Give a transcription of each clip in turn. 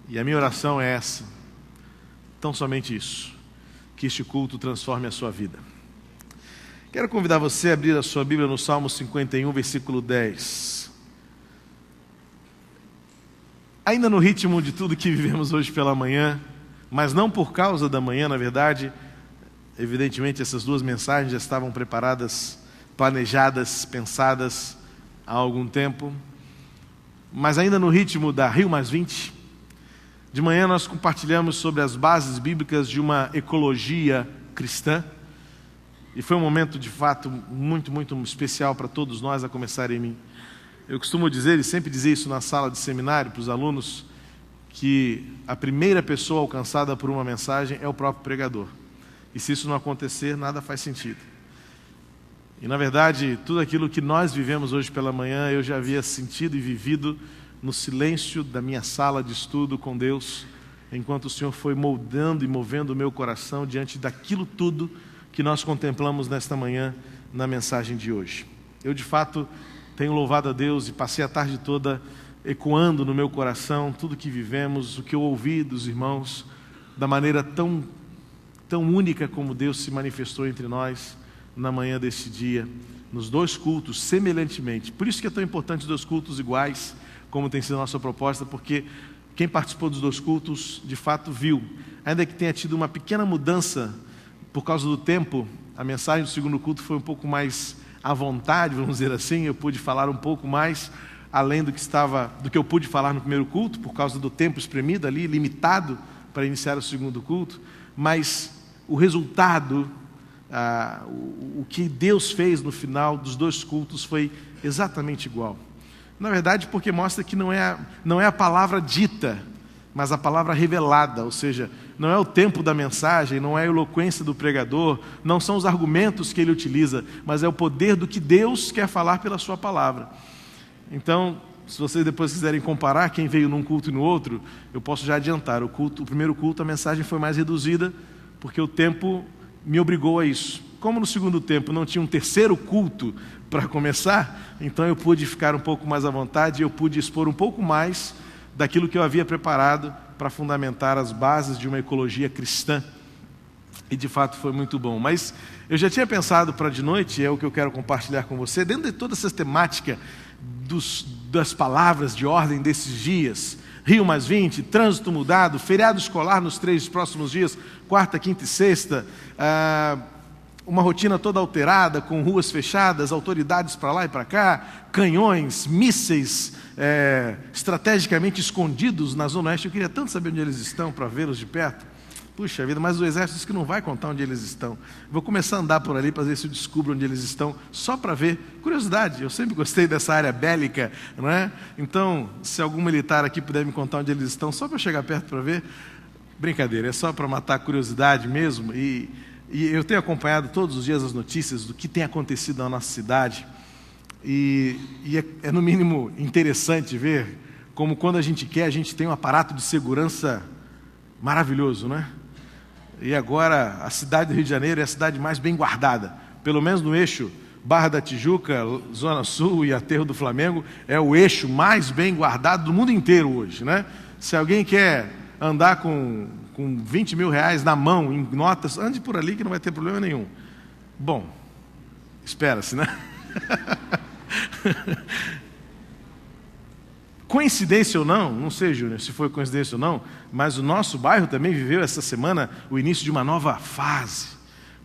E a minha oração é essa, tão somente isso, que este culto transforme a sua vida. Quero convidar você a abrir a sua Bíblia no Salmo 51, versículo 10. Ainda no ritmo de tudo que vivemos hoje pela manhã, mas não por causa da manhã, na verdade, evidentemente essas duas mensagens já estavam preparadas, planejadas, pensadas há algum tempo, mas ainda no ritmo da Rio Mais 20, de manhã nós compartilhamos sobre as bases bíblicas de uma ecologia cristã, e foi um momento de fato muito, muito especial para todos nós, a começar em mim. Eu costumo dizer, e sempre dizer isso na sala de seminário para os alunos, que a primeira pessoa alcançada por uma mensagem é o próprio pregador. E se isso não acontecer, nada faz sentido. E na verdade, tudo aquilo que nós vivemos hoje pela manhã, eu já havia sentido e vivido no silêncio da minha sala de estudo com Deus, enquanto o Senhor foi moldando e movendo o meu coração diante daquilo tudo que nós contemplamos nesta manhã na mensagem de hoje. Eu de fato tenho louvado a Deus e passei a tarde toda ecoando no meu coração tudo que vivemos, o que eu ouvi dos irmãos, da maneira tão única como Deus se manifestou entre nós na manhã deste dia, nos dois cultos, semelhantemente. Por isso que é tão importante os dois cultos iguais, como tem sido a nossa proposta, porque quem participou dos dois cultos, de fato viu, ainda que tenha tido uma pequena mudança por causa do tempo, a mensagem do segundo culto foi um pouco mais à vontade, vamos dizer assim, eu pude falar um pouco mais além do que eu pude falar no primeiro culto, por causa do tempo espremido ali, limitado para iniciar o segundo culto, mas o resultado, o que Deus fez no final dos dois cultos foi exatamente igual. Na verdade, porque mostra que não é a palavra dita, mas a palavra revelada, ou seja, não é o tempo da mensagem, não é a eloquência do pregador, não são os argumentos que ele utiliza, mas é o poder do que Deus quer falar pela sua palavra. Então, se vocês depois quiserem comparar quem veio num culto e no outro, eu posso já adiantar, o primeiro culto a mensagem foi mais reduzida, porque o tempo me obrigou a isso. Como no segundo tempo não tinha um terceiro culto para começar, então eu pude ficar um pouco mais à vontade, eu pude expor um pouco mais daquilo que eu havia preparado para fundamentar as bases de uma ecologia cristã. E de fato foi muito bom. Mas eu já tinha pensado para de noite, é o que eu quero compartilhar com você, dentro de toda essa temática das palavras de ordem desses dias, Rio Mais 20, trânsito mudado, feriado escolar nos 3 próximos dias, quarta, quinta e sexta, uma rotina toda alterada, com ruas fechadas, autoridades para lá e para cá, canhões, mísseis estrategicamente escondidos na Zona Oeste. Eu queria tanto saber onde eles estão para vê-los de perto. Puxa vida, mas o exército diz que não vai contar onde eles estão. Vou começar a andar por ali para ver se eu descubro onde eles estão, só para ver. Curiosidade, eu sempre gostei dessa área bélica, não é? Então, se algum militar aqui puder me contar onde eles estão, só para eu chegar perto para ver. Brincadeira, é só para matar a curiosidade mesmo. E eu tenho acompanhado todos os dias as notícias do que tem acontecido na nossa cidade. E é no mínimo interessante ver como quando a gente quer, a gente tem um aparato de segurança maravilhoso, não é? E agora a cidade do Rio de Janeiro é a cidade mais bem guardada, pelo menos no eixo Barra da Tijuca, Zona Sul e Aterro do Flamengo, é o eixo mais bem guardado do mundo inteiro hoje, né? Se alguém quer andar com 20 mil reais na mão, em notas, ande por ali que não vai ter problema nenhum. Bom, espera-se, né? Coincidência ou não, não sei, Júnior, se foi coincidência ou não, mas o nosso bairro também viveu essa semana o início de uma nova fase,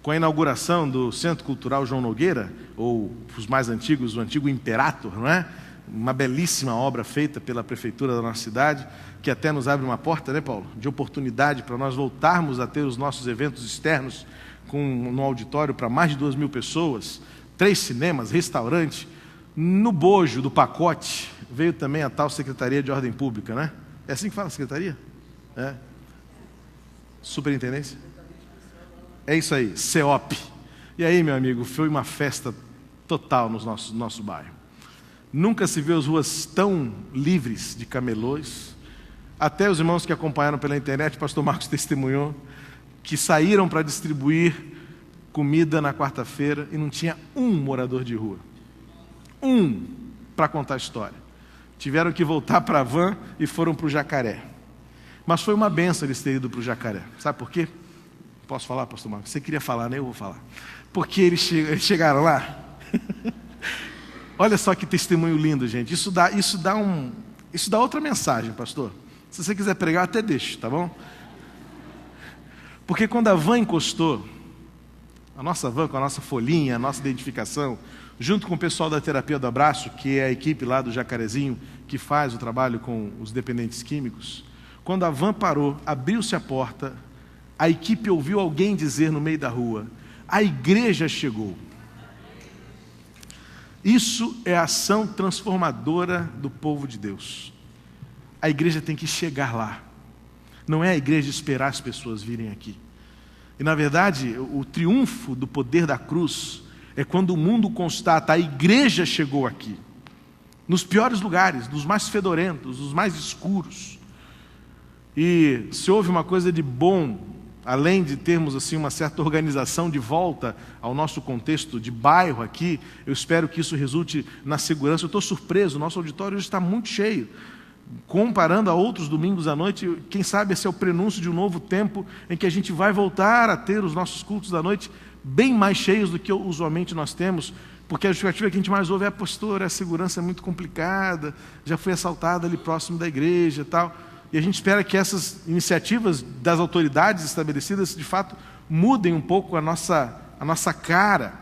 com a inauguração do Centro Cultural João Nogueira, ou os mais antigos, o antigo Imperator, não é? Uma belíssima obra feita pela prefeitura da nossa cidade, que até nos abre uma porta, né, Paulo, de oportunidade para nós voltarmos a ter os nossos eventos externos no auditório para mais de 2.000 pessoas, 3 cinemas, restaurante. No bojo do pacote veio também a tal Secretaria de Ordem Pública, né? É assim que fala, secretaria? É. Superintendência? É isso aí, CEOP. E aí, meu amigo, foi uma festa total no nosso bairro. Nunca se viu as ruas tão livres de camelôs. Até os irmãos que acompanharam pela internet, o pastor Marcos testemunhou, que saíram para distribuir comida na quarta-feira e não tinha um morador de rua. Para contar a história. Tiveram que voltar para a van e foram para o Jacaré. Mas foi uma benção eles terem ido para o Jacaré. Sabe por quê? Posso falar, pastor Marcos? Você queria falar, né? Eu vou falar. Porque eles chegaram lá. Olha só que testemunho lindo, gente. Isso dá outra mensagem, pastor. Se você quiser pregar, eu até deixo, tá bom? Porque quando a van encostou, a nossa van com a nossa folhinha, a nossa identificação, junto com o pessoal da Terapia do Abraço, que é a equipe lá do Jacarezinho, que faz o trabalho com os dependentes químicos, quando a van parou, abriu-se a porta, a equipe ouviu alguém dizer no meio da rua: a igreja chegou. Isso é a ação transformadora do povo de Deus. A igreja tem que chegar lá. Não é a igreja esperar as pessoas virem aqui. E na verdade, o triunfo do poder da cruz é quando o mundo constata: a igreja chegou aqui. Nos piores lugares, nos mais fedorentos, nos mais escuros. E se houve uma coisa de bom, além de termos assim uma certa organização de volta ao nosso contexto de bairro aqui, eu espero que isso resulte na segurança. Eu estou surpreso, o nosso auditório hoje está muito cheio. Comparando a outros domingos à noite, quem sabe esse é o prenúncio de um novo tempo em que a gente vai voltar a ter os nossos cultos da noite bem mais cheios do que usualmente nós temos, porque a justificativa que a gente mais ouve é: pastor, a segurança é muito complicada, já fui assaltado ali próximo da igreja e tal. E a gente espera que essas iniciativas das autoridades estabelecidas, de fato, mudem um pouco a nossa cara.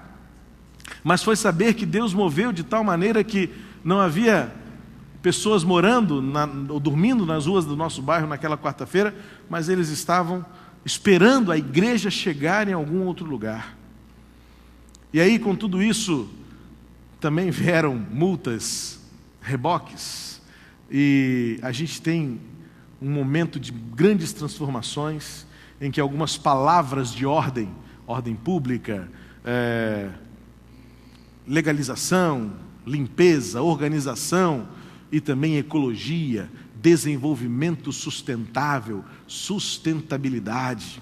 Mas foi saber que Deus moveu de tal maneira que não havia pessoas morando ou dormindo nas ruas do nosso bairro naquela quarta-feira, mas eles estavam esperando a igreja chegar em algum outro lugar. E aí, com tudo isso, também vieram multas, reboques, e a gente tem um momento de grandes transformações, em que algumas palavras de ordem pública, legalização, limpeza, organização e também ecologia, desenvolvimento sustentável, sustentabilidade.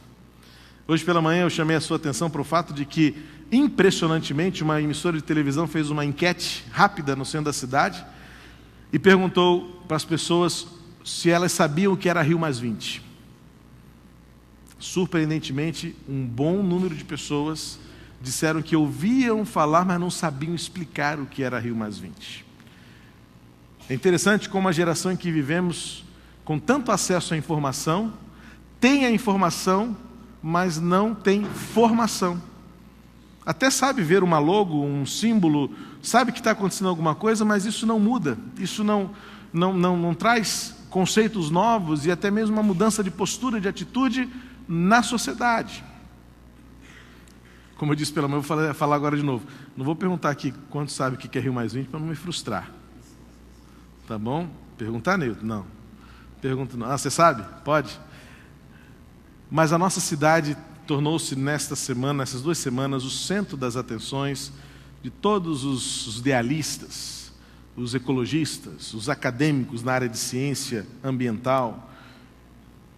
Hoje pela manhã eu chamei a sua atenção para o fato de que, impressionantemente, uma emissora de televisão fez uma enquete rápida no centro da cidade e perguntou para as pessoas se elas sabiam o que era Rio+20. Surpreendentemente, um bom número de pessoas disseram que ouviam falar, mas não sabiam explicar o que era Rio+20. É interessante como a geração em que vivemos, com tanto acesso à informação, tem a informação, mas não tem formação. Até sabe ver uma logo, um símbolo, sabe que está acontecendo alguma coisa, mas isso não muda, isso não traz conceitos novos e até mesmo uma mudança de postura, de atitude na sociedade. Como eu disse pela manhã, eu vou falar agora de novo. Não vou perguntar aqui quantos sabe o que é Rio+20 para não me frustrar. Tá bom? Perguntar, Neilton? Não. Pergunta não. Ah, você sabe? Pode? Mas a nossa cidade tornou-se nessas 2 semanas, o centro das atenções de todos os idealistas, os ecologistas, os acadêmicos na área de ciência ambiental.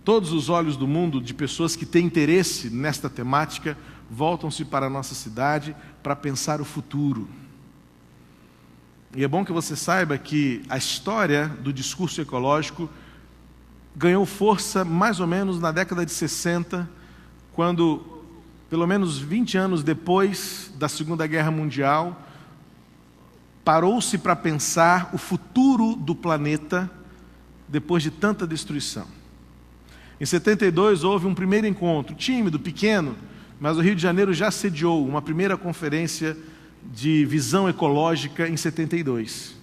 Todos os olhos do mundo de pessoas que têm interesse nesta temática voltam-se para a nossa cidade para pensar o futuro. E é bom que você saiba que a história do discurso ecológico ganhou força mais ou menos na década de 60, quando, pelo menos 20 anos depois da Segunda Guerra Mundial, parou-se para pensar o futuro do planeta depois de tanta destruição. Em 72 houve um primeiro encontro, tímido, pequeno, mas o Rio de Janeiro já sediou uma primeira conferência de visão ecológica em 72.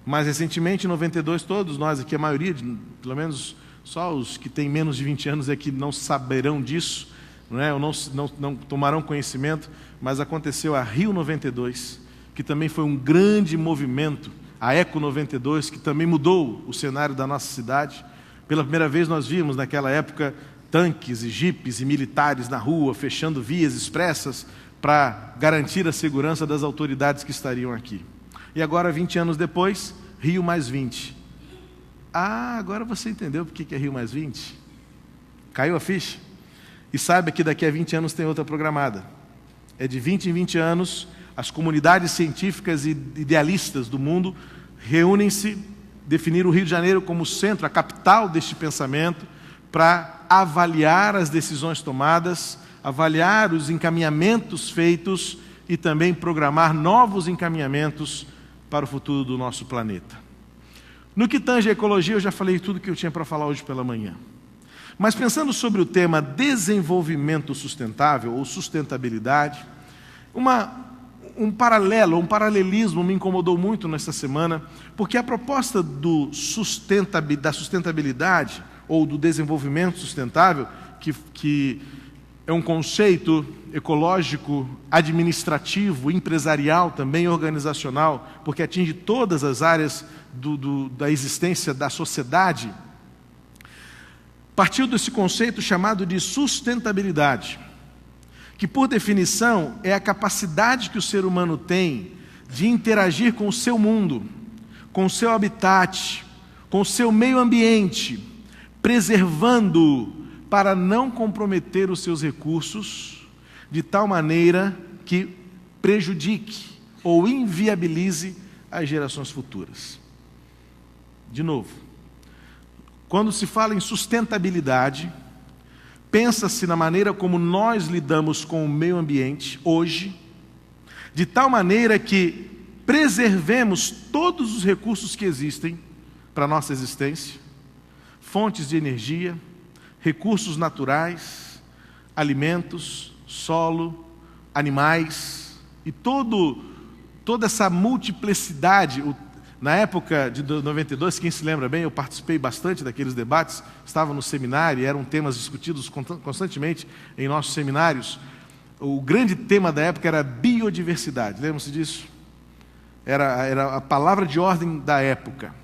Mais recentemente, em 92, todos nós aqui, a maioria, pelo menos só os que têm menos de 20 anos é que não saberão disso, não é? Ou não tomarão conhecimento, mas aconteceu a Rio 92, que também foi um grande movimento, a Eco 92, que também mudou o cenário da nossa cidade. Pela primeira vez nós vimos naquela época tanques e jipes e militares na rua, fechando vias expressas para garantir a segurança das autoridades que estariam aqui. E agora, 20 anos depois, Rio+20. Ah, agora você entendeu por que é Rio+20? Caiu a ficha? E saiba que daqui a 20 anos tem outra programada. É de 20 em 20 anos, as comunidades científicas e idealistas do mundo reúnem-se, definiram o Rio de Janeiro como centro, a capital deste pensamento, para avaliar as decisões tomadas, avaliar os encaminhamentos feitos e também programar novos encaminhamentos para o futuro do nosso planeta. No que tange a ecologia, eu já falei tudo que eu tinha para falar hoje pela manhã. Mas pensando sobre o tema desenvolvimento sustentável ou sustentabilidade, um paralelismo me incomodou muito nesta semana, porque a proposta da sustentabilidade ou do desenvolvimento sustentável, que é um conceito ecológico, administrativo, empresarial, também organizacional, porque atinge todas as áreas da existência da sociedade, partiu desse conceito chamado de sustentabilidade, que por definição é a capacidade que o ser humano tem de interagir com o seu mundo, com o seu habitat, com o seu meio ambiente, preservando-o para não comprometer os seus recursos de tal maneira que prejudique ou inviabilize as gerações futuras. De novo, quando se fala em sustentabilidade, pensa-se na maneira como nós lidamos com o meio ambiente hoje, de tal maneira que preservemos todos os recursos que existem para a nossa existência, fontes de energia, recursos naturais, alimentos, solo, animais e toda essa multiplicidade. Na época de 92, quem se lembra bem, eu participei bastante daqueles debates, estava no seminário, eram temas discutidos constantemente em nossos seminários. O grande tema da época era biodiversidade, lembram-se disso? Era a palavra de ordem da época.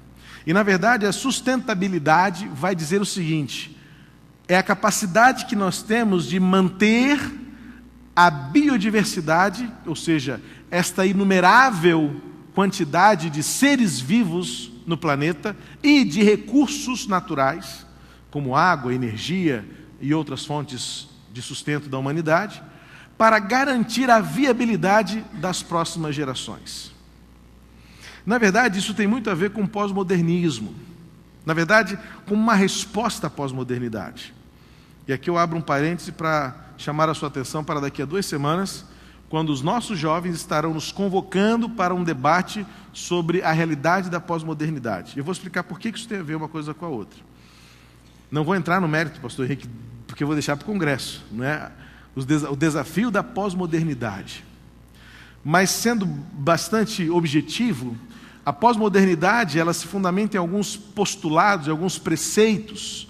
E, na verdade, a sustentabilidade vai dizer o seguinte: é a capacidade que nós temos de manter a biodiversidade, ou seja, esta inumerável quantidade de seres vivos no planeta e de recursos naturais, como água, energia e outras fontes de sustento da humanidade, para garantir a viabilidade das próximas gerações. Na verdade, isso tem muito a ver com o pós-modernismo. Na verdade, com uma resposta à pós-modernidade. E aqui eu abro um parêntese para chamar a sua atenção para daqui a 2 semanas, quando os nossos jovens estarão nos convocando para um debate sobre a realidade da pós-modernidade. Eu vou explicar por que isso tem a ver uma coisa com a outra. Não vou entrar no mérito, pastor Henrique, porque eu vou deixar para o Congresso, não é? O desafio da pós-modernidade. Mas, sendo bastante objetivo, a pós-modernidade ela se fundamenta em alguns postulados, em alguns preceitos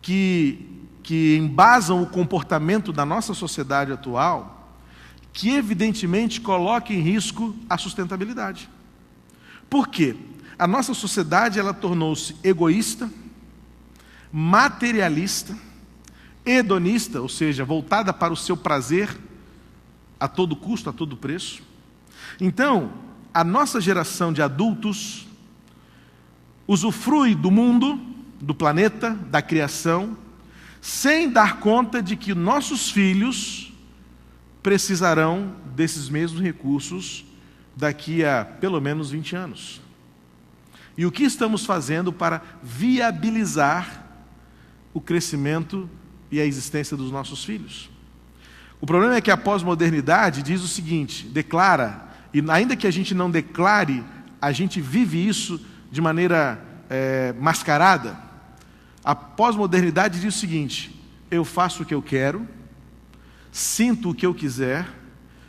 que embasam o comportamento da nossa sociedade atual, que evidentemente coloca em risco a sustentabilidade. Por quê? A nossa sociedade ela tornou-se egoísta, materialista, hedonista, ou seja, voltada para o seu prazer a todo custo, a todo preço. Então, a nossa geração de adultos usufrui do mundo, do planeta, da criação, sem dar conta de que nossos filhos precisarão desses mesmos recursos daqui a pelo menos 20 anos. E o que estamos fazendo para viabilizar o crescimento e a existência dos nossos filhos? O problema é que a pós-modernidade diz o seguinte, declara, e ainda que a gente não declare, a gente vive isso de maneira mascarada. A pós-modernidade diz o seguinte: eu faço o que eu quero, sinto o que eu quiser,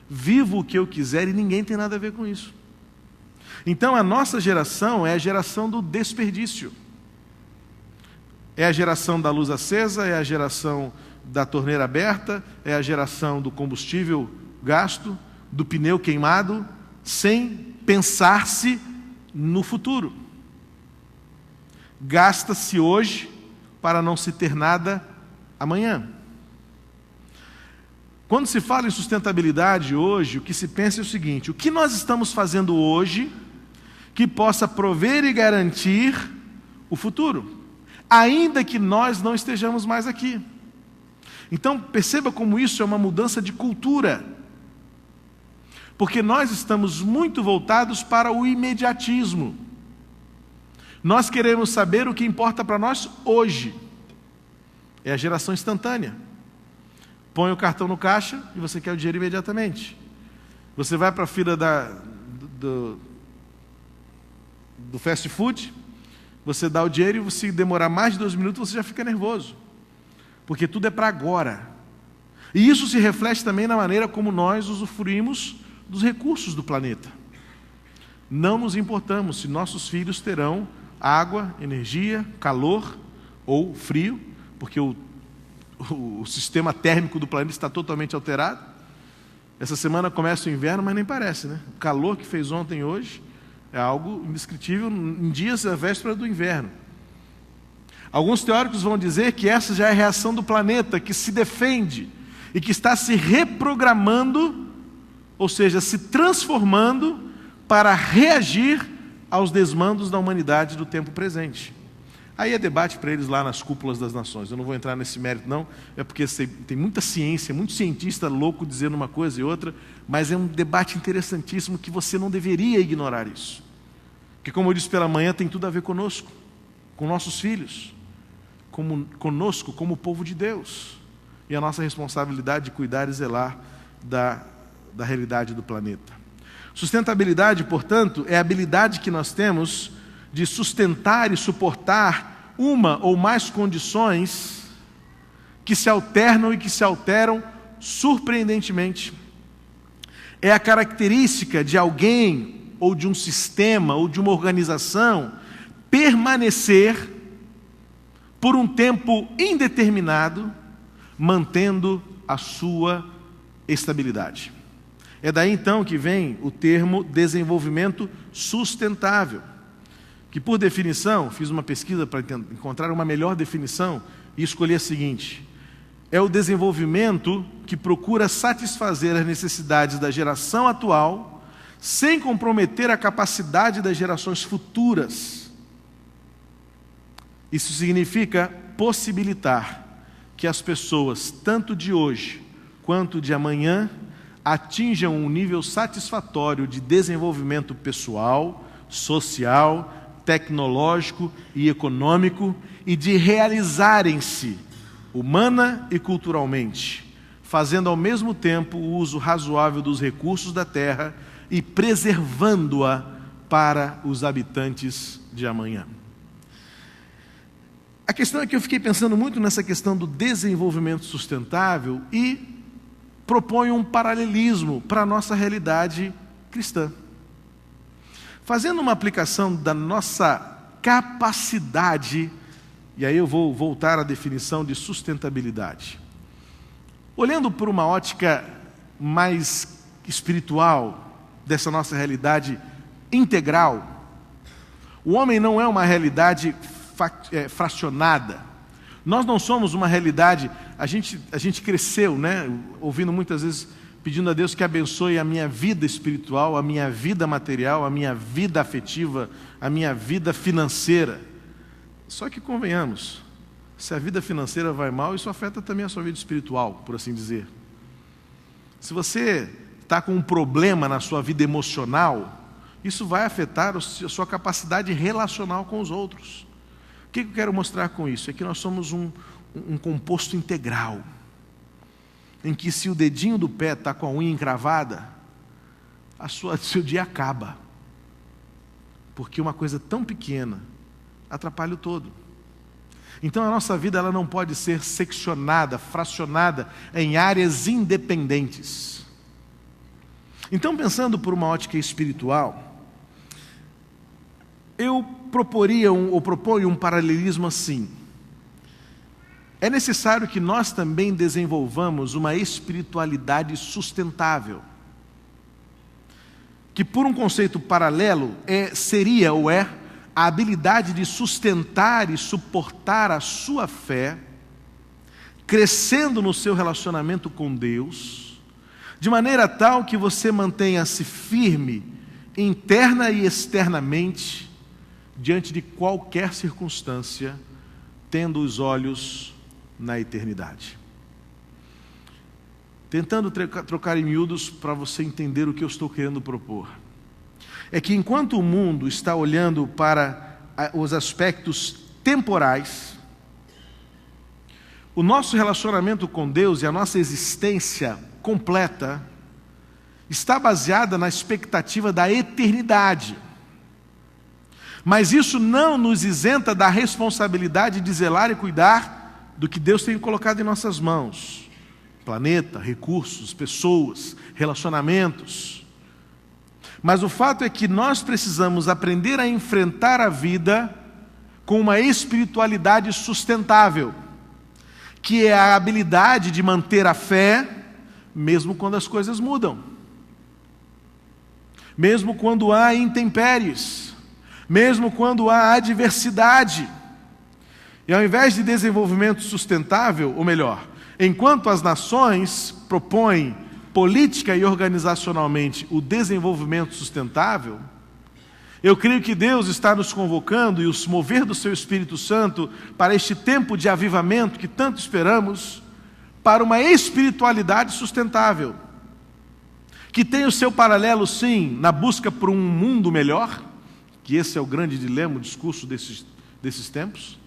vivo o que eu quiser e ninguém tem nada a ver com isso. Então a nossa geração é a geração do desperdício. É a geração da luz acesa, é a geração da torneira aberta, é a geração do combustível gasto, do pneu queimado, sem pensar-se no futuro. Gasta-se hoje para não se ter nada amanhã. Quando se fala em sustentabilidade hoje, o que se pensa é o seguinte: o que nós estamos fazendo hoje que possa prover e garantir o futuro, ainda que nós não estejamos mais aqui. Então, perceba como isso é uma mudança de cultura, porque nós estamos muito voltados para o imediatismo. Nós queremos saber o que importa para nós hoje. é a geração instantânea. Põe o cartão no caixa e você quer o dinheiro imediatamente. Você vai para a fila do fast food, você dá o dinheiro e se demorar mais de 2 minutos você já fica nervoso, porque tudo é para agora. E isso se reflete também na maneira como nós usufruímos dos recursos do planeta. Não nos importamos se nossos filhos terão água, energia, calor ou frio, porque o sistema térmico do planeta está totalmente alterado. Essa semana começa o inverno, mas nem parece, né? O calor que fez ontem e hoje é algo indescritível em dias à véspera do inverno. Alguns teóricos vão dizer que essa já é a reação do planeta, que se defende e que está se reprogramando, ou seja, se transformando para reagir aos desmandos da humanidade do tempo presente. Aí é debate para eles lá nas cúpulas das nações. Eu não vou entrar nesse mérito não, é porque tem muita ciência, muito cientista louco dizendo uma coisa e outra, mas é um debate interessantíssimo que você não deveria ignorar isso. Porque como eu disse pela manhã, tem tudo a ver conosco, com nossos filhos, conosco como povo de Deus. E a nossa responsabilidade de cuidar e zelar da realidade do planeta. Sustentabilidade, portanto, é a habilidade que nós temos de sustentar e suportar uma ou mais condições que se alternam e que se alteram surpreendentemente. É a característica de alguém, ou de um sistema, ou de uma organização, permanecer por um tempo indeterminado, mantendo a sua estabilidade. É daí então que vem o termo desenvolvimento sustentável, que por definição, fiz uma pesquisa para encontrar uma melhor definição e escolhi a seguinte: é o desenvolvimento que procura satisfazer as necessidades da geração atual sem comprometer a capacidade das gerações futuras. Isso significa possibilitar que as pessoas, tanto de hoje quanto de amanhã, atinjam um nível satisfatório de desenvolvimento pessoal, social, tecnológico e econômico e de realizarem-se humana e culturalmente, fazendo ao mesmo tempo o uso razoável dos recursos da terra e preservando-a para os habitantes de amanhã. A questão é que eu fiquei pensando muito nessa questão do desenvolvimento sustentável e proponho um paralelismo para a nossa realidade cristã. Fazendo uma aplicação da nossa capacidade, e aí eu vou voltar à definição de sustentabilidade. Olhando por uma ótica mais espiritual dessa nossa realidade integral, o homem não é uma realidade fracionada. Nós não somos uma realidade, a gente cresceu, né, ouvindo muitas vezes, pedindo a Deus que abençoe a minha vida espiritual, a minha vida material, a minha vida afetiva, a minha vida financeira. Só que convenhamos, se a vida financeira vai mal, isso afeta também a sua vida espiritual, por assim dizer. Se você está com um problema na sua vida emocional, isso vai afetar a sua capacidade relacional com os outros. O que eu quero mostrar com isso? É que nós somos um composto integral, em que se o dedinho do pé está com a unha encravada, seu dia acaba, porque uma coisa tão pequena atrapalha o todo. Então a nossa vida ela não pode ser seccionada, fracionada em áreas independentes. Então, pensando por uma ótica espiritual, eu proponho um paralelismo assim. É necessário que nós também desenvolvamos uma espiritualidade sustentável, que por um conceito paralelo seria ou é a habilidade de sustentar e suportar a sua fé, crescendo no seu relacionamento com Deus, de maneira tal que você mantenha-se firme, interna e externamente, diante de qualquer circunstância, tendo os olhos na eternidade. Tentando trocar em miúdos para você entender o que eu estou querendo propor. É que enquanto o mundo está olhando para os aspectos temporais, O nosso relacionamento com Deus e a nossa existência completa está baseada na expectativa da eternidade. Mas isso não nos isenta da responsabilidade de zelar e cuidar do que Deus tem colocado em nossas mãos. Planeta, recursos, pessoas, relacionamentos. Mas o fato é que nós precisamos aprender a enfrentar a vida com uma espiritualidade sustentável, que é a habilidade de manter a fé, mesmo quando as coisas mudam, mesmo quando há intempéries, mesmo quando há adversidade. E ao invés de desenvolvimento sustentável, ou melhor, enquanto as nações propõem política e organizacionalmente o desenvolvimento sustentável, eu creio que Deus está nos convocando e os mover do seu Espírito Santo para este tempo de avivamento que tanto esperamos, para uma espiritualidade sustentável, que tem o seu paralelo, sim, na busca por um mundo melhor, que esse é o grande dilema, o discurso desses tempos.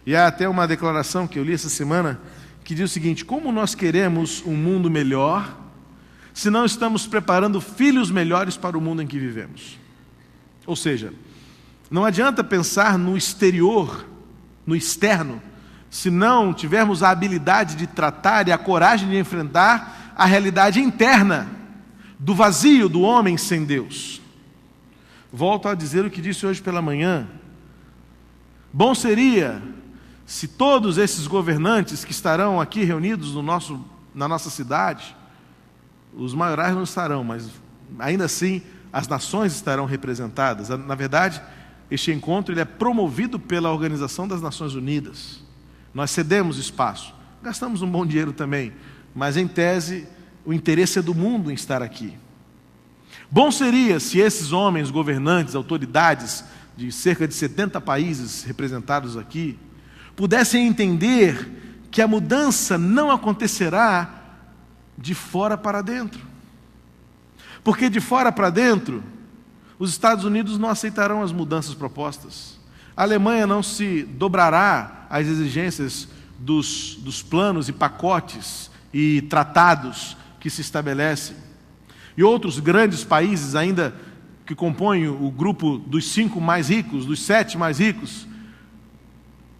E há até uma declaração que eu li essa semana, que diz o seguinte: como nós queremos um mundo melhor, se não estamos preparando filhos melhores para o mundo em que vivemos? Ou seja, não adianta pensar no exterior, no externo, se não tivermos a habilidade de tratar e a coragem de enfrentar a realidade interna do vazio do homem sem Deus. Volto a dizer o que disse hoje pela manhã. Bom seria se todos esses governantes que estarão aqui reunidos na nossa cidade, os maiorais não estarão, mas ainda assim as nações estarão representadas. Na verdade, este encontro ele é promovido pela Organização das Nações Unidas. Nós cedemos espaço, gastamos um bom dinheiro também, mas em tese o interesse é do mundo em estar aqui. Bom seria se esses homens, governantes, autoridades de cerca de 70 países representados aqui, pudessem entender que a mudança não acontecerá de fora para dentro. Porque de fora para dentro, os Estados Unidos não aceitarão as mudanças propostas. A Alemanha não se dobrará às exigências dos planos e pacotes e tratados que se estabelecem. E outros grandes países ainda que compõem o grupo dos 5 mais ricos, dos 7 mais ricos,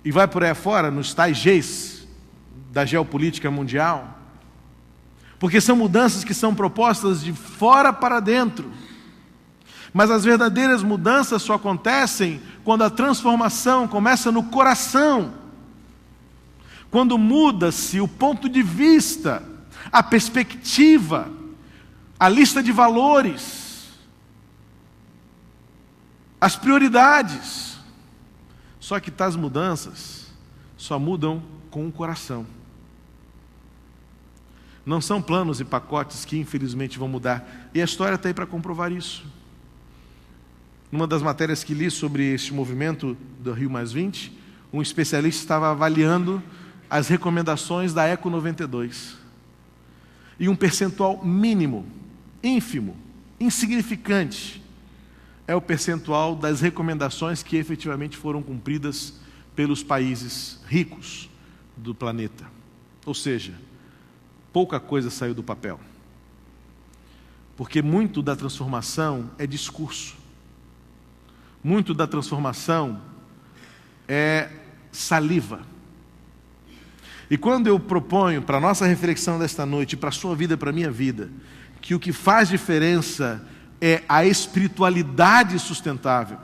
e vai por aí afora, nos tais Gs da geopolítica mundial, porque são mudanças que são propostas de fora para dentro. Mas as verdadeiras mudanças só acontecem quando a transformação começa no coração, quando muda-se o ponto de vista, a perspectiva, a lista de valores, as prioridades. Só que tais mudanças só mudam com o coração. Não são planos e pacotes que infelizmente vão mudar. E a história está aí para comprovar isso. Numa das matérias que li sobre este movimento do Rio +20, um especialista estava avaliando as recomendações da Eco 92. E um percentual mínimo, ínfimo, insignificante, é o percentual das recomendações que efetivamente foram cumpridas pelos países ricos do planeta. Ou seja, pouca coisa saiu do papel. Porque muito da transformação é discurso. Muito da transformação é saliva. E quando eu proponho para a nossa reflexão desta noite, para a sua vida, para a minha vida, que o que faz diferença é a espiritualidade sustentável,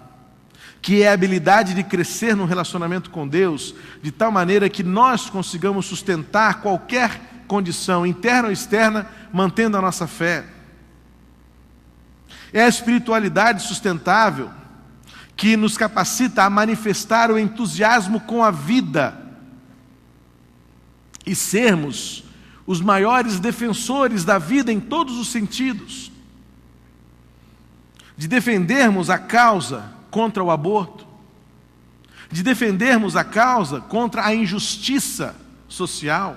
que é a habilidade de crescer num relacionamento com Deus, de tal maneira que nós consigamos sustentar qualquer condição, interna ou externa, mantendo a nossa fé. É a espiritualidade sustentável que nos capacita a manifestar o entusiasmo com a vida e sermos os maiores defensores da vida em todos os sentidos, de defendermos a causa contra o aborto, de defendermos a causa contra a injustiça social,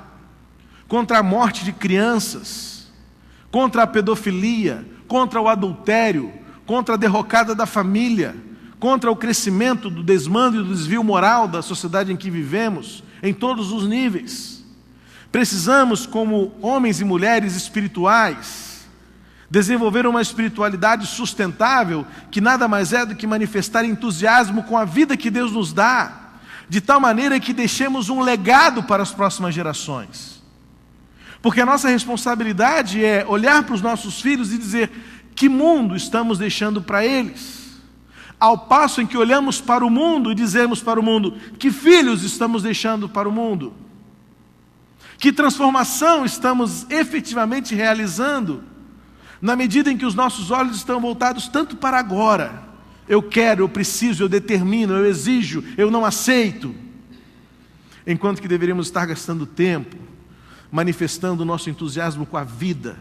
contra a morte de crianças, contra a pedofilia, contra o adultério, contra a derrocada da família, contra o crescimento do desmando e do desvio moral da sociedade em que vivemos, em todos os níveis. Precisamos, como homens e mulheres espirituais, desenvolver uma espiritualidade sustentável, que nada mais é do que manifestar entusiasmo com a vida que Deus nos dá, de tal maneira que deixemos um legado para as próximas gerações. Porque a nossa responsabilidade é olhar para os nossos filhos e dizer: que mundo estamos deixando para eles? Ao passo em que olhamos para o mundo e dizemos para o mundo: que filhos estamos deixando para o mundo? Que transformação estamos efetivamente realizando, na medida em que os nossos olhos estão voltados tanto para agora? Eu quero, eu preciso, eu determino, eu exijo, eu não aceito. Enquanto que deveríamos estar gastando tempo manifestando o nosso entusiasmo com a vida,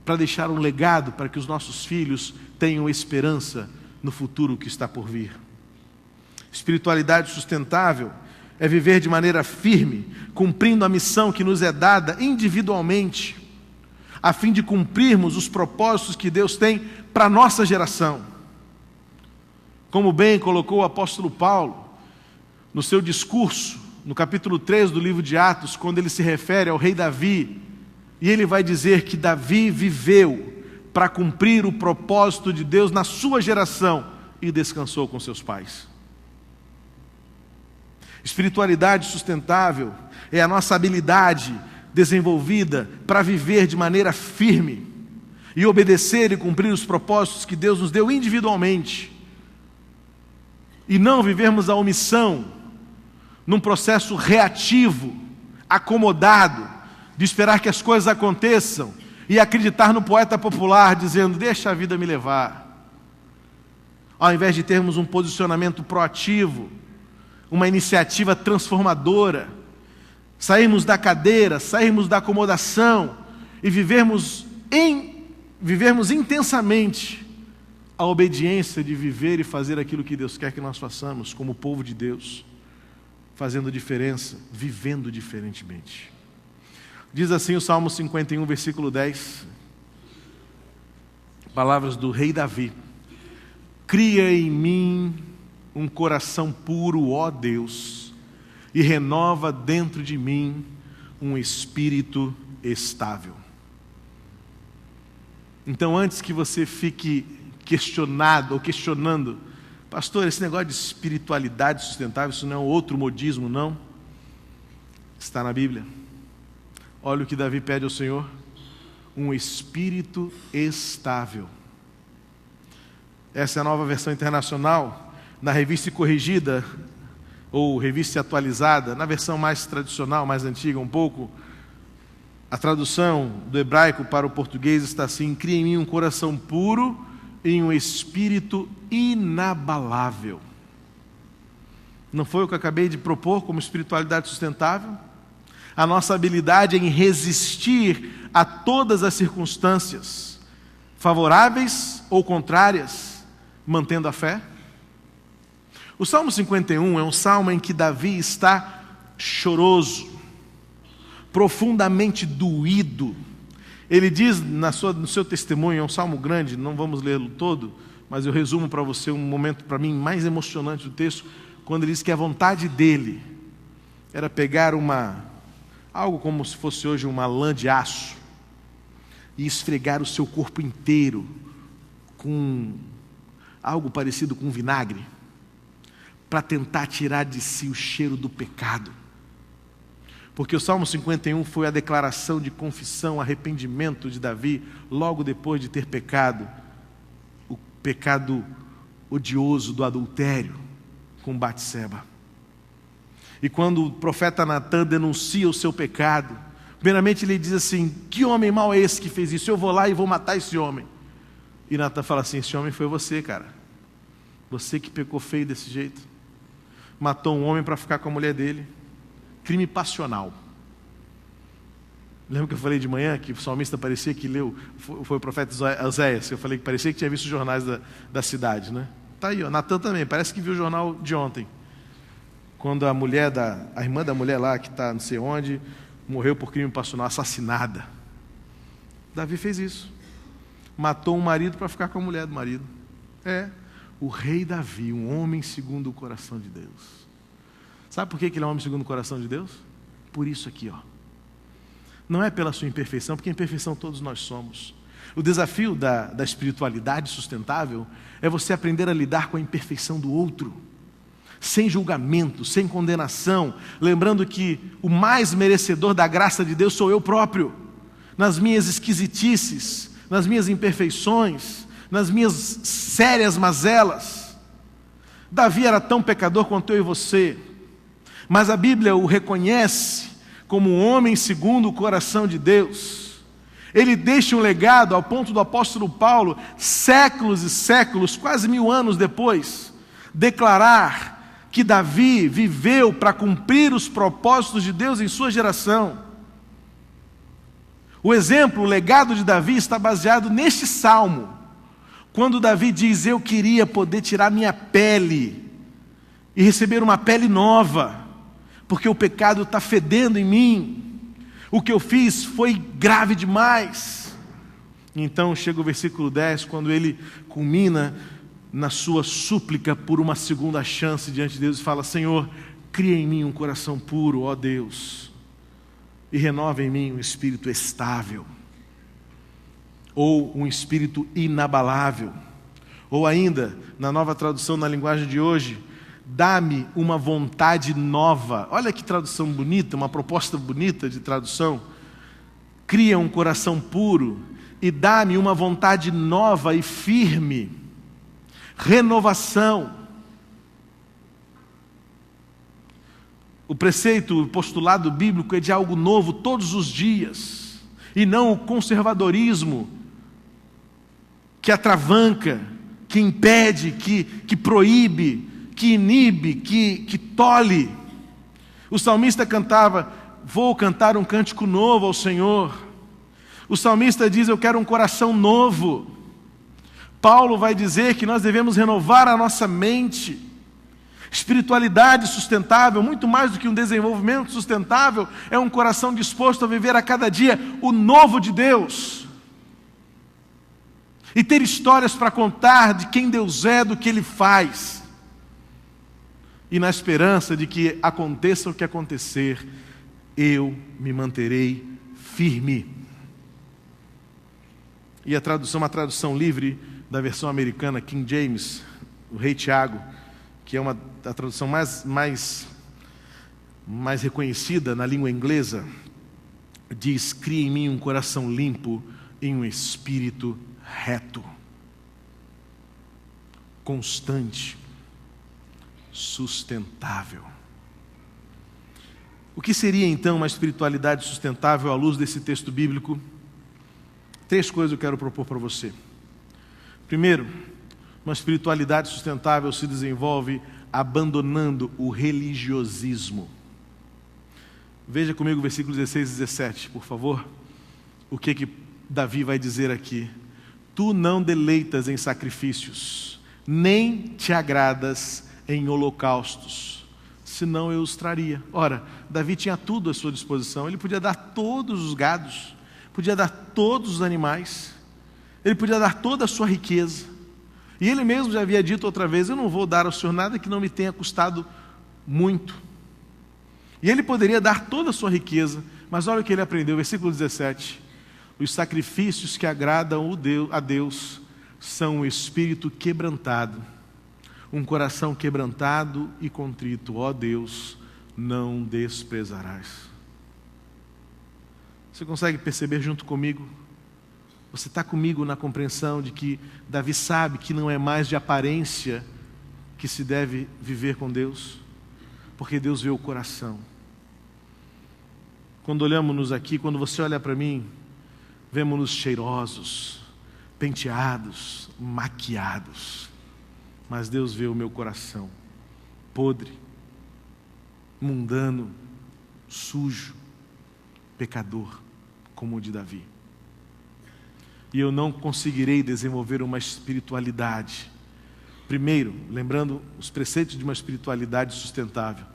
para deixar um legado para que os nossos filhos tenham esperança no futuro que está por vir. Espiritualidade sustentável é viver de maneira firme, cumprindo a missão que nos é dada individualmente, a fim de cumprirmos os propósitos que Deus tem para a nossa geração. Como bem colocou o apóstolo Paulo no seu discurso, no capítulo 3 do livro de Atos, quando ele se refere ao rei Davi, e ele vai dizer que Davi viveu para cumprir o propósito de Deus na sua geração e descansou com seus pais. Espiritualidade sustentável é a nossa habilidade desenvolvida para viver de maneira firme e obedecer e cumprir os propósitos que Deus nos deu individualmente, e não vivermos a omissão num processo reativo, acomodado, de esperar que as coisas aconteçam e acreditar no poeta popular dizendo: deixa a vida me levar. Ao invés de termos um posicionamento proativo, uma iniciativa transformadora, sairmos da cadeira, sairmos da acomodação e vivermos intensamente a obediência de viver e fazer aquilo que Deus quer que nós façamos como povo de Deus, fazendo diferença, vivendo diferentemente. Diz assim o Salmo 51, versículo 10, palavras do rei Davi: cria em mim um coração puro, ó Deus, e renova dentro de mim um espírito estável. Então, antes que você fique questionado ou questionando: pastor, esse negócio de espiritualidade sustentável, isso não é outro modismo, não? Está na Bíblia. Olha o que Davi pede ao Senhor: um espírito estável. Essa é a Nova Versão Internacional. Na Revista Corrigida, ou Revista Atualizada, na versão mais tradicional, mais antiga um pouco, a tradução do hebraico para o português está assim: cria em mim um coração puro e um espírito inabalável. Não foi o que eu acabei de propor como espiritualidade sustentável? A nossa habilidade em resistir a todas as circunstâncias, favoráveis ou contrárias, mantendo a fé? O Salmo 51 é um salmo em que Davi está choroso, profundamente doído. Ele diz no seu testemunho, é um salmo grande, não vamos lê-lo todo, mas eu resumo para você um momento, para mim, mais emocionante do texto, quando ele diz que a vontade dele era pegar algo como se fosse hoje uma lã de aço, e esfregar o seu corpo inteiro com algo parecido com vinagre, para tentar tirar de si o cheiro do pecado. Porque o Salmo 51 foi a declaração de confissão, arrependimento de Davi, logo depois de ter pecado, o pecado odioso do adultério com Batseba. E quando o profeta Natã denuncia o seu pecado, primeiramente ele diz assim: que homem mau é esse que fez isso? Eu vou lá e vou matar esse homem. E Natã fala assim: esse homem foi você, cara. Você que pecou feio desse jeito. Matou um homem para ficar com a mulher dele. Crime passional. Lembra que eu falei de manhã que o salmista parecia que leu, foi o profeta Oséias, que eu falei que parecia que tinha visto os jornais da cidade, né? Tá aí, ó, Natã também, parece que viu o jornal de ontem. Quando a irmã da mulher lá, que está não sei onde, morreu por crime passional, assassinada. Davi fez isso. Matou um marido para ficar com a mulher do marido. o rei Davi, um homem segundo o coração de Deus. Sabe por que ele é um homem segundo o coração de Deus? Por isso aqui, ó. Não é pela sua imperfeição, porque imperfeição todos nós somos. O desafio da espiritualidade sustentável é você aprender a lidar com a imperfeição do outro, sem julgamento, sem condenação, lembrando que o mais merecedor da graça de Deus sou eu próprio, nas minhas esquisitices, nas minhas imperfeições, nas minhas sérias mazelas. Davi era tão pecador quanto eu e você, mas a Bíblia o reconhece como um homem segundo o coração de Deus. Ele deixa um legado ao ponto do apóstolo Paulo, séculos e séculos, quase 1000 anos depois, declarar que Davi viveu para cumprir os propósitos de Deus em sua geração. O exemplo, o legado de Davi está baseado neste salmo, quando Davi diz: eu queria poder tirar minha pele e receber uma pele nova, porque o pecado está fedendo em mim. O que eu fiz foi grave demais. Então chega o versículo 10, quando ele culmina na sua súplica por uma segunda chance diante de Deus e fala: Senhor, cria em mim um coração puro, ó Deus, e renova em mim um espírito estável, ou um espírito inabalável. Ou ainda, na nova tradução, na linguagem de hoje, dá-me uma vontade nova. Olha que tradução bonita, uma proposta bonita de tradução. Cria um coração puro e dá-me uma vontade nova e firme. Renovação. O preceito, o postulado bíblico é de algo novo todos os dias, e não o conservadorismo que atravanca, que impede, que proíbe, que inibe, que tolhe. O salmista cantava: vou cantar um cântico novo ao Senhor. O salmista diz: eu quero um coração novo. Paulo vai dizer que nós devemos renovar a nossa mente. Espiritualidade sustentável, muito mais do que um desenvolvimento sustentável, é um coração disposto a viver a cada dia o novo de Deus. E ter histórias para contar de quem Deus é, do que Ele faz. E na esperança de que aconteça o que acontecer, eu me manterei firme. E a tradução, uma tradução livre da versão americana, King James, o Rei Tiago, que é a tradução mais reconhecida na língua inglesa, diz: cria em mim um coração limpo e um espírito reto, constante, sustentável. O que seria então uma espiritualidade sustentável à luz desse texto bíblico? 3 coisas eu quero propor para você. Primeiro, uma espiritualidade sustentável se desenvolve abandonando o religiosismo. Veja comigo o versículo 16 e 17, por favor. O que Davi vai dizer aqui? Tu não deleitas em sacrifícios, nem te agradas em holocaustos, senão eu os traria. Ora, Davi tinha tudo à sua disposição. Ele podia dar todos os gados, podia dar todos os animais, ele podia dar toda a sua riqueza. E ele mesmo já havia dito outra vez: eu não vou dar ao Senhor nada que não me tenha custado muito. E ele poderia dar toda a sua riqueza, mas olha o que ele aprendeu, versículo 17: os sacrifícios que agradam a Deus são o espírito quebrantado, um coração quebrantado e contrito, ó Deus, não desprezarás. Você consegue perceber junto comigo? Você está comigo na compreensão de que Davi sabe que não é mais de aparência que se deve viver com Deus, porque Deus vê o coração. Quando olhamos-nos aqui, quando você olha para mim, vemos-nos cheirosos, penteados, maquiados, mas Deus vê o meu coração podre, mundano, sujo, pecador, como o de Davi. E eu não conseguirei desenvolver uma espiritualidade. Primeiro, lembrando os preceitos de uma espiritualidade sustentável,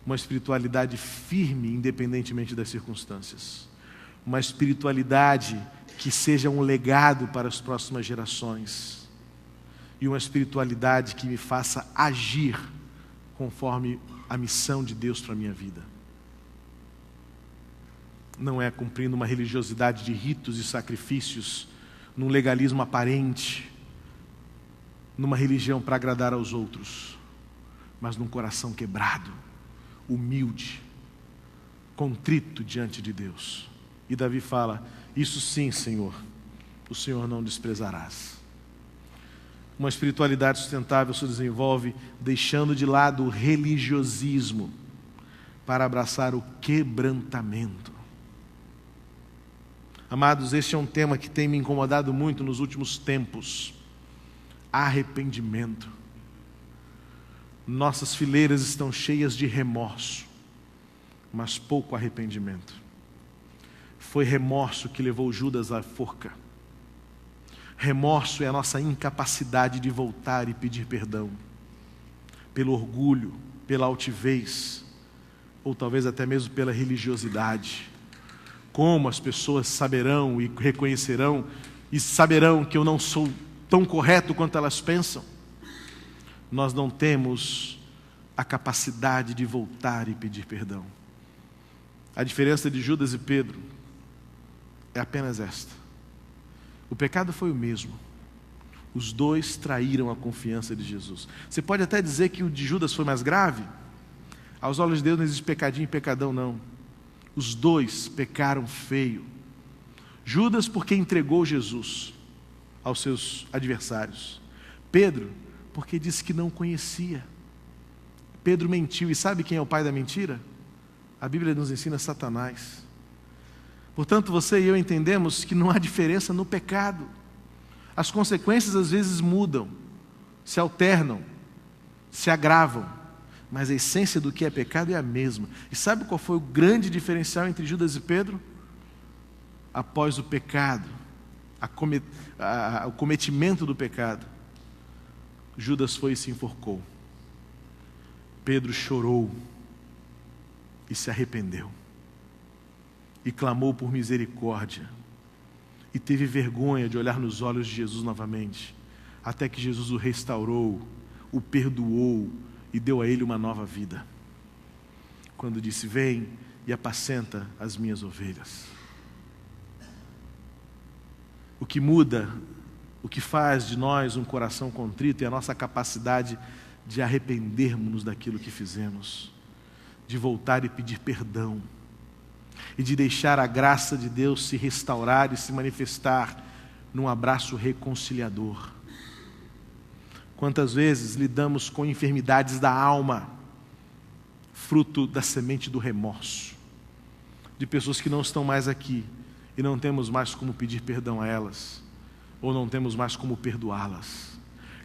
uma espiritualidade firme, independentemente das circunstâncias, uma espiritualidade que seja um legado para as próximas gerações. e uma espiritualidade que me faça agir conforme a missão de Deus para a minha vida. Não é cumprindo uma religiosidade de ritos e sacrifícios, num legalismo aparente, numa religião para agradar aos outros, mas num coração quebrado, humilde, contrito diante de Deus. E Davi fala: isso sim, Senhor, o Senhor não desprezarás. Uma espiritualidade sustentável se desenvolve deixando de lado o religiosismo para abraçar o quebrantamento. Amados, este é um tema que tem me incomodado muito nos últimos tempos. Arrependimento. Nossas fileiras estão cheias de remorso, mas pouco arrependimento. Foi remorso que levou Judas à forca. Remorso é a nossa incapacidade de voltar e pedir perdão, pelo orgulho, pela altivez, ou talvez até mesmo pela religiosidade. Como as pessoas saberão e reconhecerão e saberão que eu não sou tão correto quanto elas pensam? Nós não temos a capacidade de voltar e pedir perdão. A diferença de Judas e Pedro é apenas esta: o pecado foi o mesmo. Os dois traíram a confiança de Jesus. Você pode até dizer que o de Judas foi mais grave. Aos olhos de Deus não existe pecadinho e pecadão, não. Os dois pecaram feio. Judas porque entregou Jesus aos seus adversários. Pedro porque disse que não conhecia. Pedro mentiu. E sabe quem é o pai da mentira? A Bíblia nos ensina: Satanás. Portanto, você e eu entendemos que não há diferença no pecado. As consequências às vezes mudam, se alternam, se agravam, mas a essência do que é pecado é a mesma. E sabe qual foi o grande diferencial entre Judas e Pedro? Após o pecado, o cometimento do pecado, Judas foi e se enforcou. Pedro chorou e se arrependeu. E clamou por misericórdia. E teve vergonha de olhar nos olhos de Jesus novamente. Até que Jesus o restaurou, o perdoou e deu a ele uma nova vida. Quando disse: vem e apacenta as minhas ovelhas. O que muda, o que faz de nós um coração contrito é a nossa capacidade de arrependermos-nos daquilo que fizemos, de voltar e pedir perdão, e de deixar a graça de Deus se restaurar e se manifestar num abraço reconciliador. Quantas vezes lidamos com enfermidades da alma, fruto da semente do remorso, de pessoas que não estão mais aqui e não temos mais como pedir perdão a elas, ou não temos mais como perdoá-las.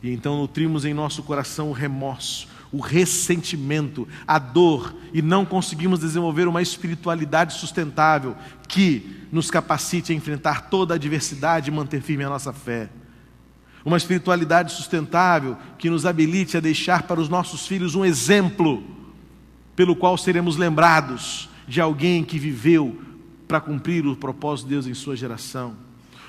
E então nutrimos em nosso coração o remorso, o ressentimento, a dor, e não conseguimos desenvolver uma espiritualidade sustentável que nos capacite a enfrentar toda a adversidade e manter firme a nossa fé. Uma espiritualidade sustentável que nos habilite a deixar para os nossos filhos um exemplo pelo qual seremos lembrados de alguém que viveu para cumprir o propósito de Deus em sua geração.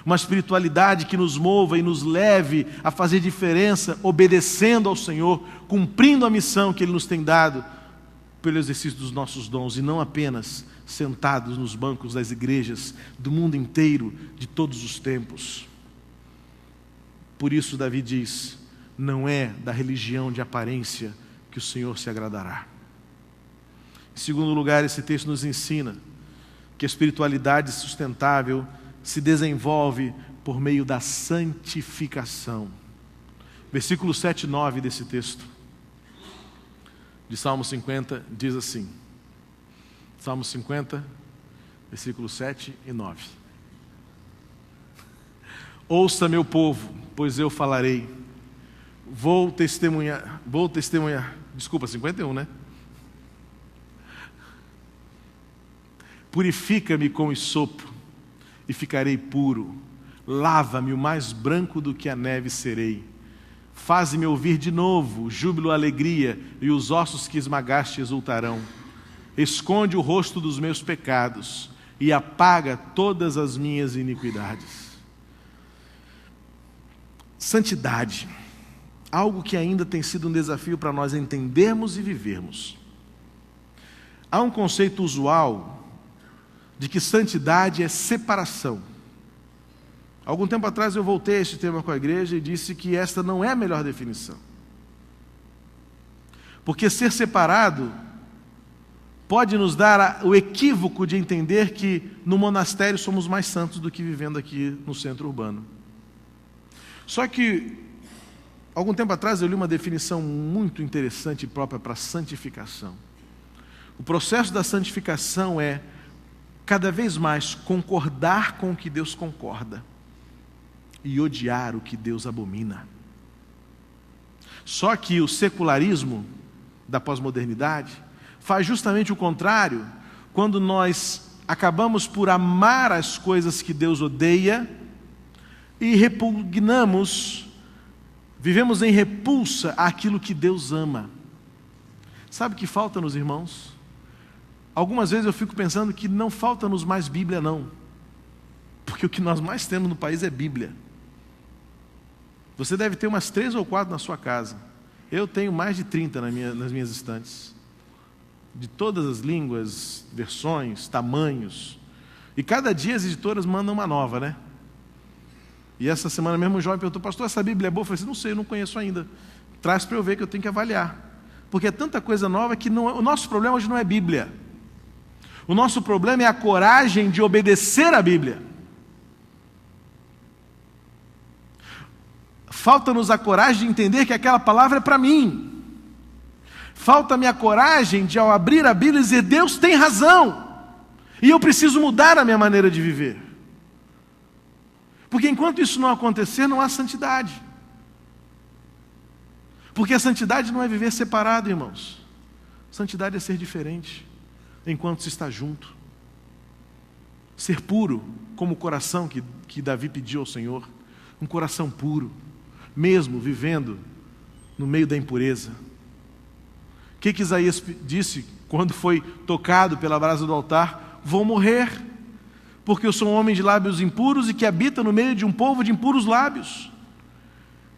Uma espiritualidade que nos mova e nos leve a fazer diferença, obedecendo ao Senhor, cumprindo a missão que Ele nos tem dado pelo exercício dos nossos dons, e não apenas sentados nos bancos das igrejas do mundo inteiro, de todos os tempos. Por isso Davi diz: não é da religião de aparência que o Senhor se agradará. Em segundo lugar, esse texto nos ensina que a espiritualidade sustentável se desenvolve por meio da santificação. Versículo 7 e 9 desse texto, de Salmo 50, diz assim. Salmo 50, versículos 7 e 9. Ouça, meu povo, pois eu falarei. Vou testemunhar. Desculpa, 51, né? Purifica-me com esopo e ficarei puro. Lava-me o mais branco do que a neve serei. Faze-me ouvir de novo júbilo, alegria, e os ossos que esmagaste exultarão. Esconde o rosto dos meus pecados e apaga todas as minhas iniquidades. Santidade algo que ainda tem sido um desafio para nós entendermos e vivermos. Há um conceito usual de que santidade é separação. Algum tempo atrás eu voltei a este tema com a igreja e disse que esta não é a melhor definição. Porque ser separado pode nos dar o equívoco de entender que no monastério somos mais santos do que vivendo aqui no centro urbano. Só que, algum tempo atrás eu li uma definição muito interessante e própria para santificação. O processo da santificação é cada vez mais concordar com o que Deus concorda e odiar o que Deus abomina. Só que o secularismo da pós-modernidade faz justamente o contrário, quando nós acabamos por amar as coisas que Deus odeia e repugnamos, vivemos em repulsa àquilo que Deus ama. Sabe o que falta nos irmãos? Algumas vezes eu fico pensando que não falta-nos mais Bíblia não, porque o que nós mais temos no país é Bíblia. Você deve ter umas 3 ou 4 na sua casa. Eu tenho mais de 30 nas minhas estantes. De todas as línguas, versões, tamanhos. E cada dia as editoras mandam uma nova, né? E essa semana mesmo o jovem perguntou: pastor, essa Bíblia é boa? Eu falei assim: não sei, eu não conheço ainda. Traz para eu ver, que eu tenho que avaliar. Porque é tanta coisa nova que não, o nosso problema hoje não é Bíblia. O nosso problema é a coragem de obedecer à Bíblia. Falta-nos a coragem de entender que aquela palavra é para mim. Falta-me a coragem de, ao abrir a Bíblia, dizer: Deus tem razão, e eu preciso mudar a minha maneira de viver. Porque enquanto isso não acontecer, não há santidade. Porque a santidade não é viver separado, irmãos. Santidade é ser diferente enquanto se está junto. Ser puro, como o coração que Davi pediu ao Senhor. Um coração puro, mesmo vivendo no meio da impureza. O que Isaías disse quando foi tocado pela brasa do altar? Vou morrer, porque eu sou um homem de lábios impuros e que habita no meio de um povo de impuros lábios.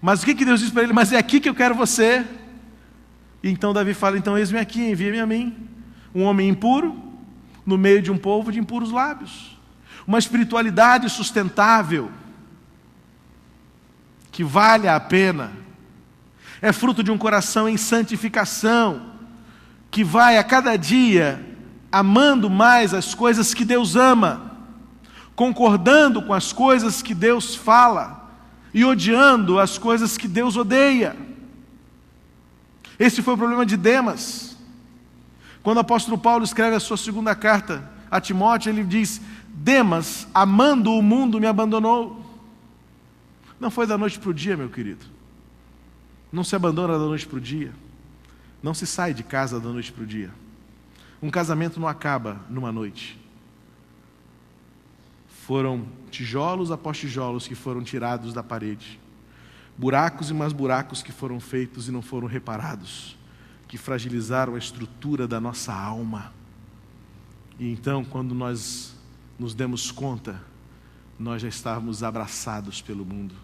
Mas o que Deus disse para ele? Mas é aqui que eu quero você. E então Davi fala: então eis-me aqui, envia-me a mim. Um homem impuro, no meio de um povo de impuros lábios. Uma espiritualidade sustentável, que vale a pena. É fruto de um coração em santificação, que vai a cada dia amando mais as coisas que Deus ama, concordando com as coisas que Deus fala e odiando as coisas que Deus odeia. Esse foi o problema de Demas. Quando o apóstolo Paulo escreve a sua segunda carta a Timóteo, ele diz: Demas, amando o mundo, me abandonou. Não foi da noite para o dia, meu querido. Não se abandona da noite para o dia. Não se sai de casa da noite para o dia. Um casamento não acaba numa noite. Foram tijolos após tijolos que foram tirados da parede. Buracos e mais buracos que foram feitos e não foram reparados, que fragilizaram a estrutura da nossa alma. E então, quando nós nos demos conta, nós já estávamos abraçados pelo mundo.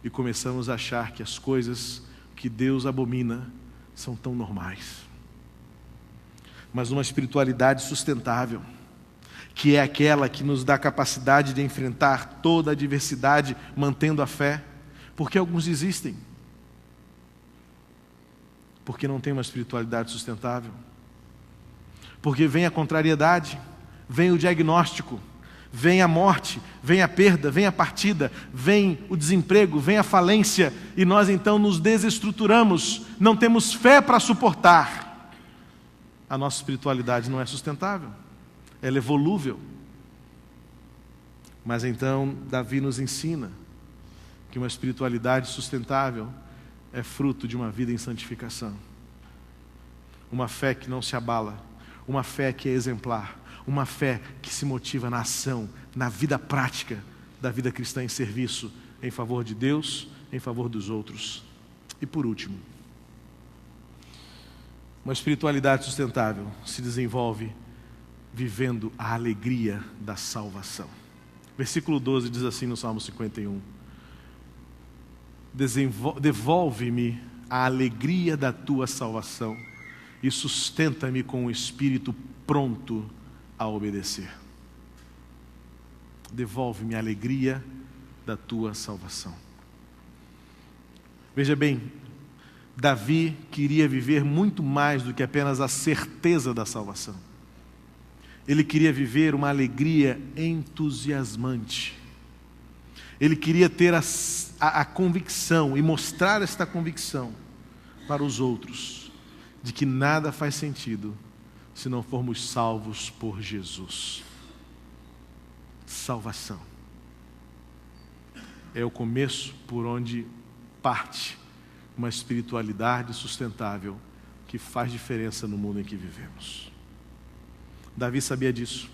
E começamos a achar que as coisas que Deus abomina são tão normais. Mas uma espiritualidade sustentável, que é aquela que nos dá a capacidade de enfrentar toda a adversidade, mantendo a fé. Porque alguns desistem. Porque não tem uma espiritualidade sustentável. Porque vem a contrariedade, vem o diagnóstico, vem a morte, vem a perda, vem a partida, vem o desemprego, vem a falência, e nós então nos desestruturamos, não temos fé para suportar. A nossa espiritualidade não é sustentável, ela é volúvel. Mas então Davi nos ensina que uma espiritualidade sustentável é fruto de uma vida em santificação. Uma fé que não se abala, uma fé que é exemplar, uma fé que se motiva na ação, na vida prática da vida cristã em serviço, em favor de Deus, em favor dos outros. E por último, uma espiritualidade sustentável se desenvolve vivendo a alegria da salvação. Versículo 12 diz assim no Salmo 51: devolve-me a alegria da tua salvação e sustenta-me com o espírito pronto a obedecer. Devolve-me a alegria da tua salvação. Veja bem, Davi queria viver muito mais do que apenas a certeza da salvação. Ele queria viver uma alegria entusiasmante. Ele queria ter a convicção e mostrar esta convicção para os outros, de que nada faz sentido se não formos salvos por Jesus. Salvação é o começo por onde parte uma espiritualidade sustentável que faz diferença no mundo em que vivemos. Davi sabia disso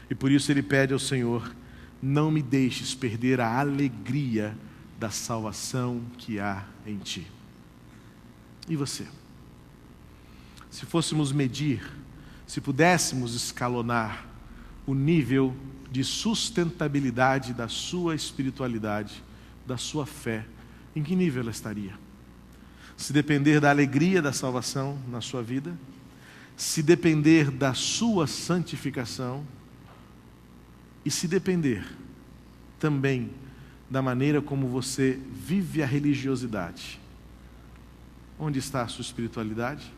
e por isso ele pede ao Senhor: não me deixes perder a alegria da salvação que há em ti. E você? Se fôssemos medir, se pudéssemos escalonar o nível de sustentabilidade da sua espiritualidade, da sua fé, em que nível ela estaria? Se depender da alegria da salvação na sua vida, se depender da sua santificação, e se depender também da maneira como você vive a religiosidade, onde está a sua espiritualidade?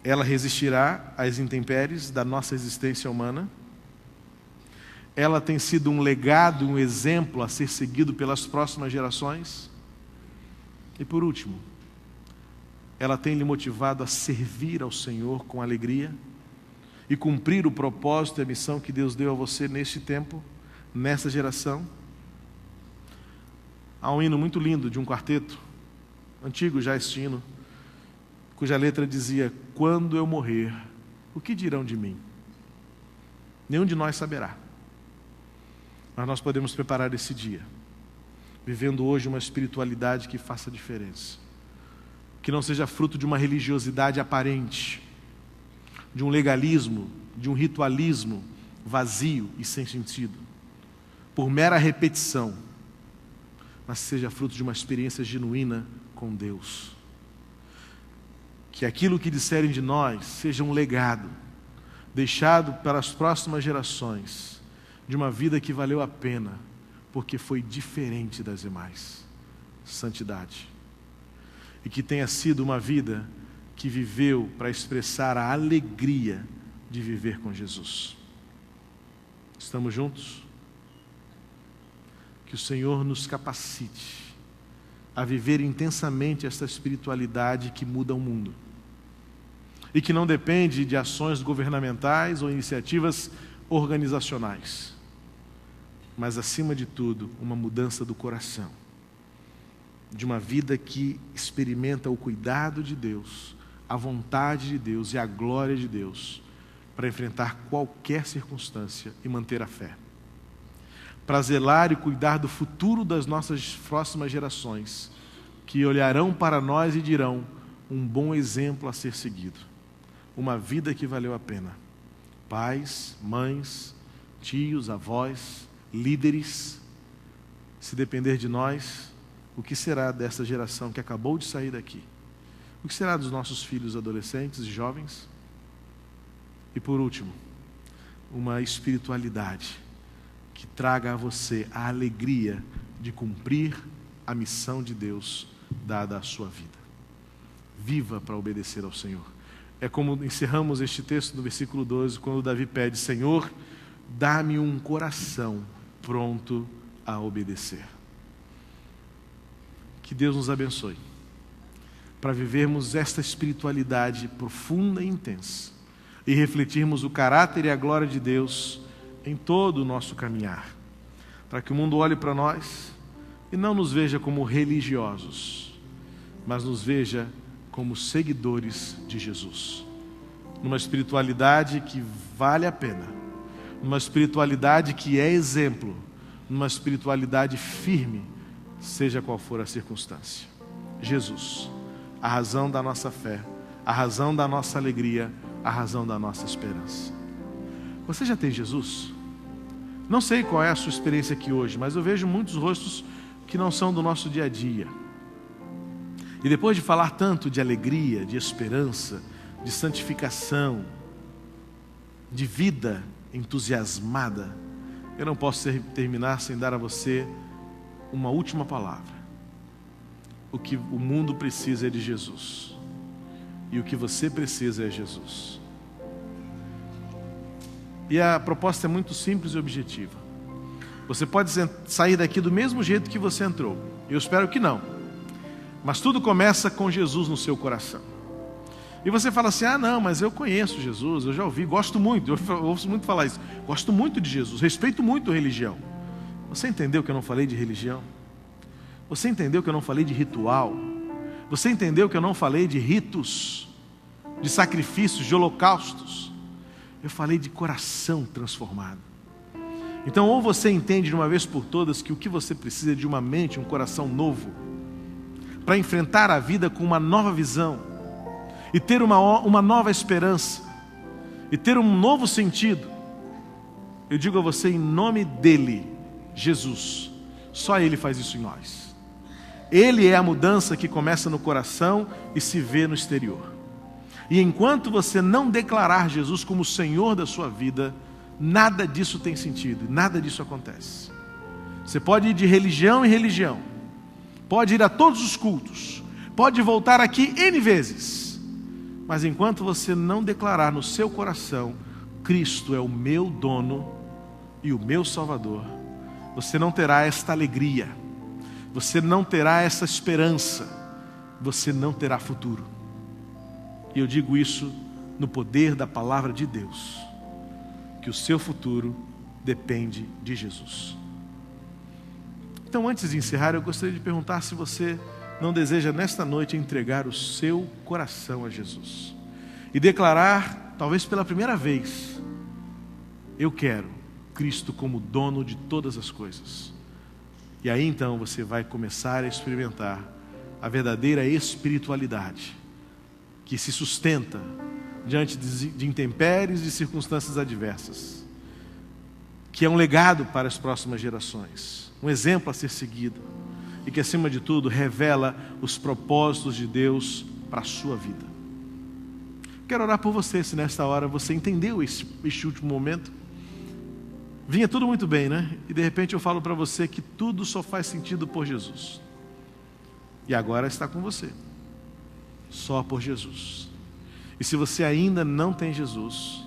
Ela resistirá às intempéries da nossa existência humana. Ela tem sido um legado, um exemplo a ser seguido pelas próximas gerações. E por último, ela tem lhe motivado a servir ao Senhor com alegria e cumprir o propósito e a missão que Deus deu a você neste tempo, nessa geração. Há um hino muito lindo de um quarteto, antigo já este hino, cuja letra dizia: quando eu morrer, o que dirão de mim? Nenhum de nós saberá. Mas nós podemos preparar esse dia, vivendo hoje uma espiritualidade que faça diferença, que não seja fruto de uma religiosidade aparente, de um legalismo, de um ritualismo vazio e sem sentido, por mera repetição, mas seja fruto de uma experiência genuína com Deus. Que aquilo que disserem de nós seja um legado, deixado para as próximas gerações, de uma vida que valeu a pena, porque foi diferente das demais. Santidade. E que tenha sido uma vida que viveu para expressar a alegria de viver com Jesus. Estamos juntos? Que o Senhor nos capacite a viver intensamente esta espiritualidade que muda o mundo e que não depende de ações governamentais ou iniciativas organizacionais, mas acima de tudo, uma mudança do coração, de uma vida que experimenta o cuidado de Deus, a vontade de Deus e a glória de Deus para enfrentar qualquer circunstância e manter a fé, para zelar e cuidar do futuro das nossas próximas gerações, que olharão para nós e dirão: um bom exemplo a ser seguido, uma vida que valeu a pena. Pais, mães, tios, avós, líderes, se depender de nós, o que será dessa geração que acabou de sair daqui? O que será dos nossos filhos adolescentes e jovens? E por último, uma espiritualidade que traga a você a alegria de cumprir a missão de Deus dada à sua vida. Viva para obedecer ao Senhor. É como encerramos este texto do versículo 12, quando Davi pede: Senhor, dá-me um coração pronto a obedecer. Que Deus nos abençoe para vivermos esta espiritualidade profunda e intensa e refletirmos o caráter e a glória de Deus em todo o nosso caminhar, para que o mundo olhe para nós e não nos veja como religiosos, mas nos veja como seguidores de Jesus, numa espiritualidade que vale a pena, numa espiritualidade que é exemplo, numa espiritualidade firme, seja qual for a circunstância. Jesus, a razão da nossa fé, a razão da nossa alegria, a razão da nossa esperança. Você já tem Jesus? Não sei qual é a sua experiência aqui hoje, mas eu vejo muitos rostos que não são do nosso dia a dia. E depois de falar tanto de alegria, de esperança, de santificação, de vida entusiasmada, eu não posso terminar sem dar a você uma última palavra. O que o mundo precisa é de Jesus. E o que você precisa é Jesus. E a proposta é muito simples e objetiva. Você pode sair daqui do mesmo jeito que você entrou. Eu espero que não. Mas tudo começa com Jesus no seu coração. E você fala assim, não, mas eu conheço Jesus, eu já ouvi, gosto muito, eu ouço muito falar isso. Gosto muito de Jesus, respeito muito a religião. Você entendeu que eu não falei de religião? Você entendeu que eu não falei de ritual? Você entendeu que eu não falei de ritos, de sacrifícios, de holocaustos? Eu falei de coração transformado. Então, ou você entende de uma vez por todas que o que você precisa é de uma mente, um coração novo, para enfrentar a vida com uma nova visão, e ter uma nova esperança, e ter um novo sentido. Eu digo a você em nome dele, Jesus, só ele faz isso em nós. Ele é a mudança que começa no coração e se vê no exterior. E enquanto você não declarar Jesus como o Senhor da sua vida, nada disso tem sentido, nada disso acontece. Você pode ir de religião em religião, pode ir a todos os cultos, pode voltar aqui N vezes, mas enquanto você não declarar no seu coração, Cristo é o meu dono e o meu Salvador, você não terá esta alegria, você não terá essa esperança, você não terá futuro. E eu digo isso no poder da palavra de Deus, que o seu futuro depende de Jesus. Então, antes de encerrar, eu gostaria de perguntar se você não deseja nesta noite entregar o seu coração a Jesus e declarar, talvez pela primeira vez, eu quero Cristo como dono de todas as coisas. E aí então você vai começar a experimentar a verdadeira espiritualidade que se sustenta diante de intempéries e circunstâncias adversas, que é um legado para as próximas gerações, um exemplo a ser seguido e que acima de tudo revela os propósitos de Deus para a sua vida. Quero orar por você, se nesta hora você entendeu este último momento. Vinha tudo muito bem, né? E de repente eu falo para você que tudo só faz sentido por Jesus. E agora está com você. Só por Jesus. E se você ainda não tem Jesus,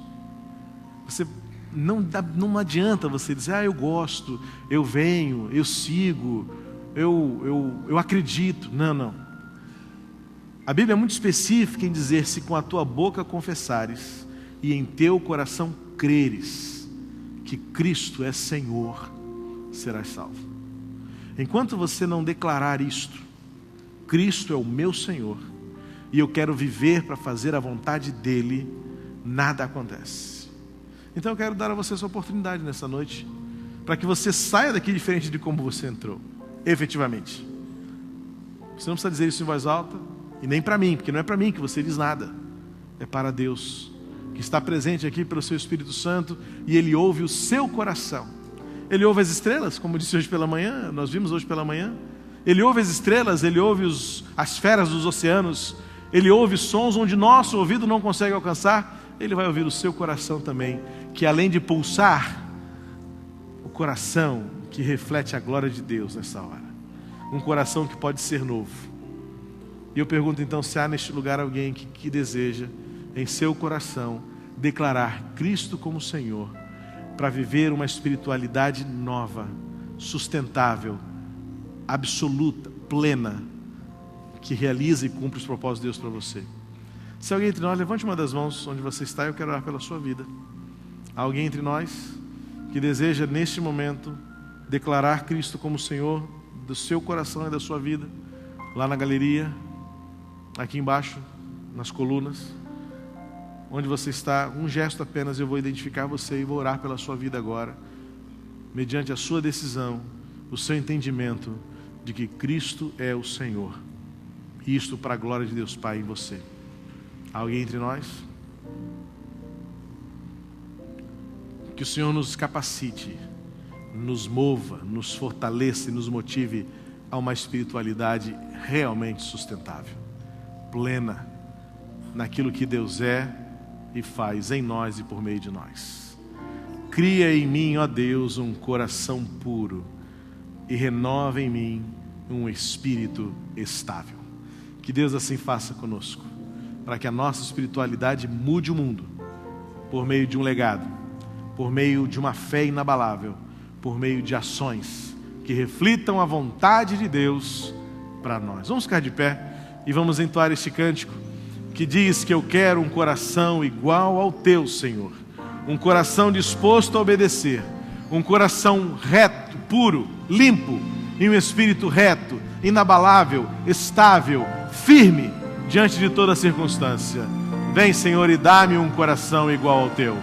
você não adianta você dizer, eu gosto, eu venho, eu sigo, eu acredito. Não. A Bíblia é muito específica em dizer, se com a tua boca confessares e em teu coração creres que Cristo é Senhor, serás salvo. Enquanto você não declarar isto, Cristo é o meu Senhor, e eu quero viver para fazer a vontade dEle, nada acontece. Então eu quero dar a você essa oportunidade nessa noite, para que você saia daqui diferente de como você entrou, efetivamente. Você não precisa dizer isso em voz alta, e nem para mim, porque não é para mim que você diz nada, é para Deus, que está presente aqui pelo seu Espírito Santo, e Ele ouve o seu coração. Ele ouve as estrelas, como disse hoje pela manhã, nós vimos hoje pela manhã. Ele ouve as estrelas, Ele ouve as feras dos oceanos, Ele ouve sons onde nosso ouvido não consegue alcançar. Ele vai ouvir o seu coração também, que além de pulsar, o coração que reflete a glória de Deus nessa hora. Um coração que pode ser novo. E eu pergunto então, se há neste lugar alguém que deseja, em seu coração, declarar Cristo como Senhor, para viver uma espiritualidade nova, sustentável, absoluta, plena, que realiza e cumpre os propósitos de Deus para você. Se alguém entre nós, levante uma das mãos onde você está, eu quero orar pela sua vida. Há alguém entre nós que deseja neste momento declarar Cristo como Senhor do seu coração e da sua vida, lá na galeria, aqui embaixo, nas colunas, onde você está, um gesto apenas, eu vou identificar você e vou orar pela sua vida agora, mediante a sua decisão, o seu entendimento de que Cristo é o Senhor, e isto para a glória de Deus Pai em você. Há alguém entre nós? Que o Senhor nos capacite, nos mova, nos fortaleça e nos motive a uma espiritualidade realmente sustentável, plena, naquilo que Deus é e faz em nós e por meio de nós. Cria em mim, ó Deus, um coração puro e renova em mim um espírito estável. Que Deus assim faça conosco, para que a nossa espiritualidade mude o mundo, por meio de um legado, por meio de uma fé inabalável, por meio de ações que reflitam a vontade de Deus para nós. Vamos ficar de pé e vamos entoar este cântico que diz que eu quero um coração igual ao teu, Senhor, um coração disposto a obedecer, um coração reto, puro, limpo, e um espírito reto, inabalável, estável, firme diante de toda circunstância. Vem, Senhor, e dá-me um coração igual ao teu.